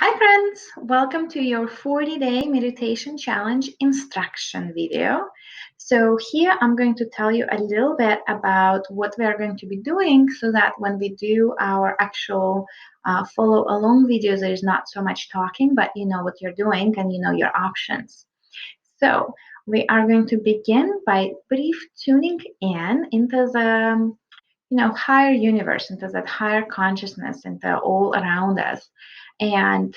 Hi friends, welcome to your 40-day meditation challenge instruction video. So here I'm going to tell you a little bit about what we are going to be doing so that when we do our actual follow along videos, there is not so much talking, but you know what you're doing and you know your options. So we are going to begin by brief tuning in into the higher universe, into that higher consciousness, into all around us. And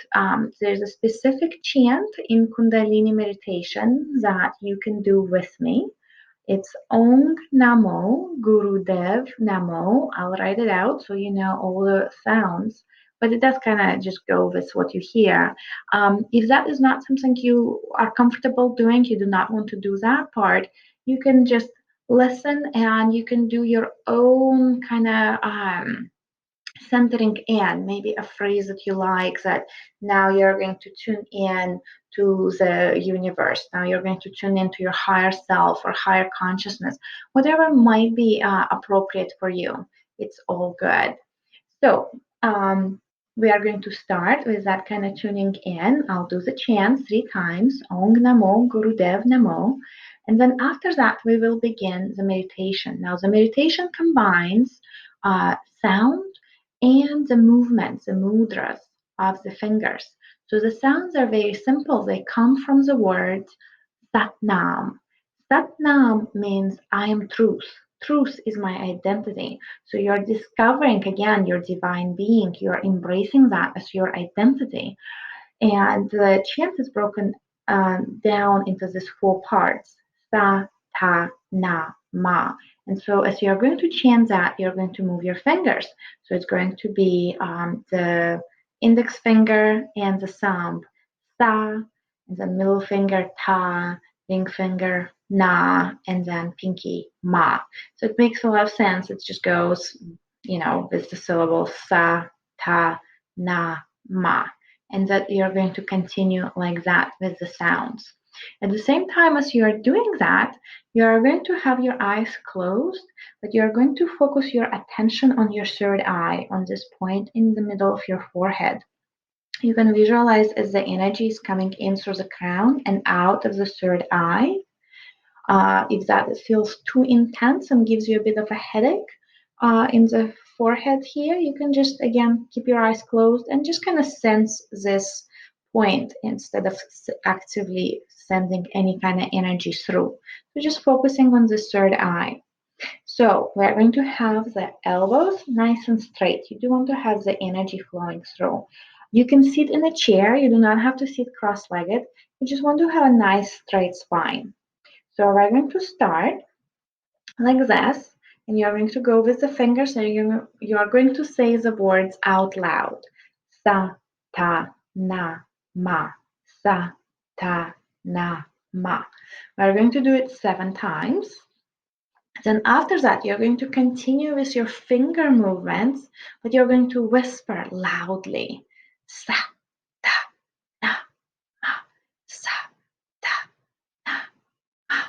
there's a specific chant in Kundalini meditation that you can do with me. It's Ong Namo Guru Dev Namo. I'll write it out so you know all the sounds, but it does kind of just go with what you hear. If that is not something you are comfortable doing, you do not want to do that part, you can just listen and you can do your own kind of centering in, maybe a phrase that you like, that now you're going to tune in to the universe. Now you're going to tune into your higher self or higher consciousness, whatever might be appropriate for you. It's all good. So we are going to start with that kind of tuning in. I'll do the chant 3 times, Ong Namo Gurudev Namo. And then after that, we will begin the meditation. Now, the meditation combines sound and the movements, the mudras of the fingers. So the sounds are very simple. They come from the word Sat Nam. Sat Nam means I am truth. Truth is my identity. So you're discovering again your divine being. You're embracing that as your identity. And the chant is broken down into these 4 parts: Sa, Ta, Na, Ma. And so as you're going to chant that, you're going to move your fingers. So it's going to be the index finger and the thumb, Sa, and the middle finger, Ta, ring finger, Na, and then pinky, Ma. So it makes a lot of sense. It just goes, with the syllables Sa, Ta, Na, Ma. And that you're going to continue like that with the sounds. At the same time as you are doing that, you are going to have your eyes closed, but you're going to focus your attention on your third eye, on this point in the middle of your forehead. You can visualize as the energy is coming in through the crown and out of the third eye. If that feels too intense and gives you a bit of a headache in the forehead here, you can just, again, keep your eyes closed and just kind of sense this point instead of actively sending any kind of energy through. So just focusing on the third eye. So we're going to have the elbows nice and straight. You do want to have the energy flowing through. You can sit in a chair. You do not have to sit cross-legged. You just want to have a nice straight spine. So we're going to start like this, and you're going to go with the fingers, and you are going to say the words out loud. Sa, ta, na, ma. Sa, ta, na, ma. We're going to do it 7 times. Then after that, you're going to continue with your finger movements, but you're going to whisper loudly. Sa, ta, na, ma. Sa, ta, na, ma.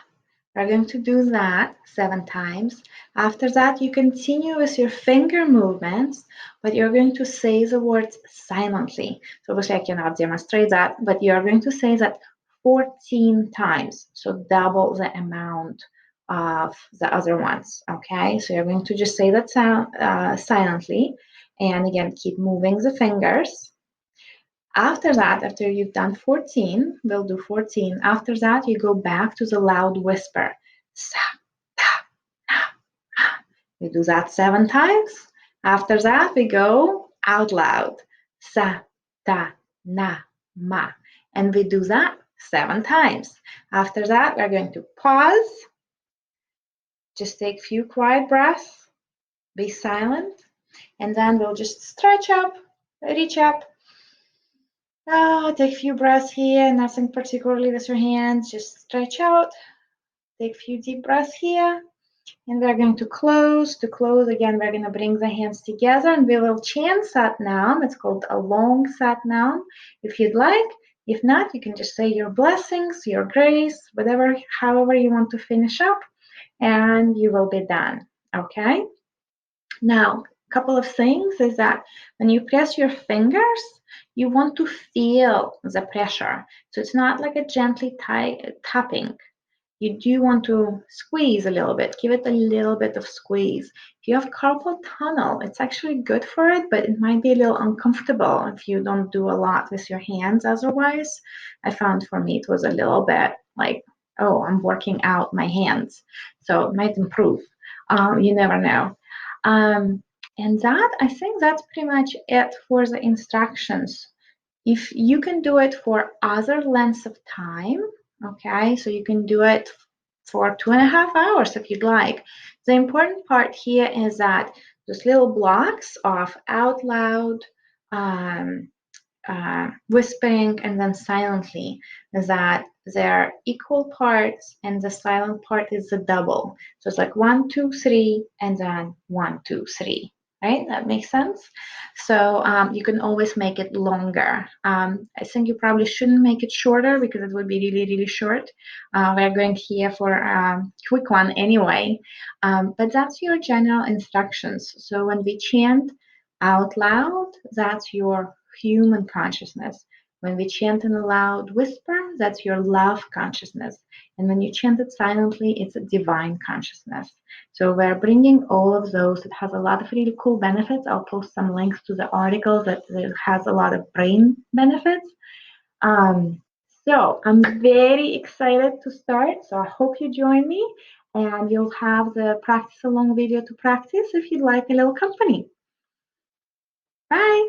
We're going to do that 7 times. After that, you continue with your finger movements, but you're going to say the words silently. So obviously I cannot demonstrate that, but you're going to say that 14 times, so double the amount of the other ones, okay? So you're going to just say that sound silently, and again, keep moving the fingers. After that, after you've done 14, we'll do 14. After that, you go back to the loud whisper. Sa, ta, na, ma. We do that 7 times. After that, we go out loud. Sa, ta, na, ma. And we do that 7 times. After that, we're going to pause. Just take a few quiet breaths. Be silent. And then we'll just stretch up, reach up. Take a few breaths here, nothing particularly with your hands, just stretch out. Take a few deep breaths here. And we're going to close. To close, again, we're going to bring the hands together and we will chant Sat Nam. It's called a long Sat Nam if you'd like. If not, you can just say your blessings, your grace, whatever, however you want to finish up, and you will be done. Okay? Now, a couple of things is that when you press your fingers, you want to feel the pressure. So it's not like a gently tapping. You do want to squeeze a little bit, give it a little bit of squeeze. If you have carpal tunnel, it's actually good for it, but it might be a little uncomfortable if you don't do a lot with your hands otherwise. I found for me it was a little bit like, oh, I'm working out my hands. So it might improve. You never know. And that, I think that's pretty much it for the instructions. If you can do it for other lengths of time, okay, so you can do it for 2.5 hours if you'd like. The important part here is that those little blocks of out loud, um, whispering, and then silently, that they're equal parts, and the silent part is the double. So it's like 1, 2, 3, and then 1, 2, 3. Right? That makes sense. So you can always make it longer. I think you probably shouldn't make it shorter because it would be really, really short. We're going here for a quick one anyway. But that's your general instructions. So when we chant out loud, that's your human consciousness. When we chant in a loud whisper, that's your love consciousness. And when you chant it silently, it's a divine consciousness. So we're bringing all of those. It has a lot of really cool benefits. I'll post some links to the article that has a lot of brain benefits. So I'm very excited to start. So I hope you join me, and you'll have the practice along video to practice if you'd like a little company. Bye.